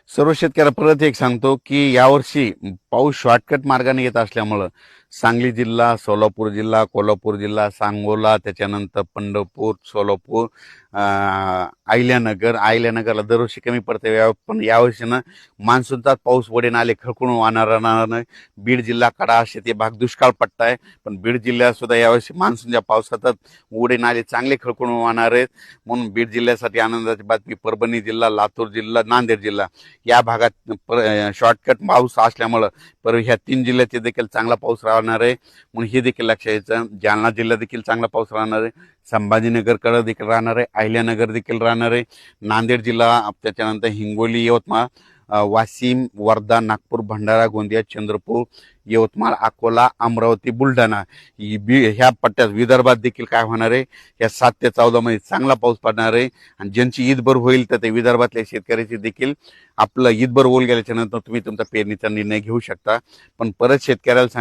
सर्व शेतकऱ्याला परत एक सांगतो की यावर्षी पाऊस शॉर्टकट मार्गाने येत असल्यामुळं सांगली जिल्हा, सोलापूर जिल्हा, कोल्हापूर जिल्हा, सांगोला, त्याच्यानंतर पंढरपूर, सोलापूर, अहिल्यानगरला दरवर्षी कमी पडते, पण यावर्षी ना मान्सूनचाच पाऊस वडे नाले खळखळून वाहणारा नाही. बीड जिल्हा कडा असे ते भाग दुष्काळ पट्टा आहे, पण बीड जिल्ह्यात सुद्धा यावर्षी मान्सूनच्या पावसातच वडे नाले चांगले खळखळून वाहणार आहेत. म्हणून बीड जिल्ह्यासाठी आनंदाची बातमी. परभणी जिल्हा, लातूर जिल्हा, नांदेड जिल्हा या भागात शॉर्टकट पाऊस असल्यामुळं ह्या 3 जिल्ह्याचे देखील चांगला पाऊस राहणार आहे. म्हणून हे देखील लक्षात यायचं. जालना जिल्हा देखील चांगला पाऊस राहणार आहे. संभाजीनगरकडे देखील राहणार आहे. अहिल्यानगर देखील राहणार आहे. नांदेड जिल्हा, त्याच्यानंतर हिंगोली, यवतमाळ, वाशिम, वर्धा, नागपूर, भंडारा, गोंदिया, चंद्रपूर, यवतमाळ, अकोला, अमरावती, बुलढाणा ह्या पट्ट्यात विदर्भात देखील काय होणार आहे, या 7 ते 14 मध्ये चांगला पाऊस पडणार आहे. आणि ज्यांची ईदभर होईल तर ते विदर्भातल्या शेतकऱ्याची देखील आपलं ईदभर होऊन गेल्याच्या नंतर तुम्ही तुमचा पेरणीचा निर्णय घेऊ शकता. पण परत शेतकऱ्याला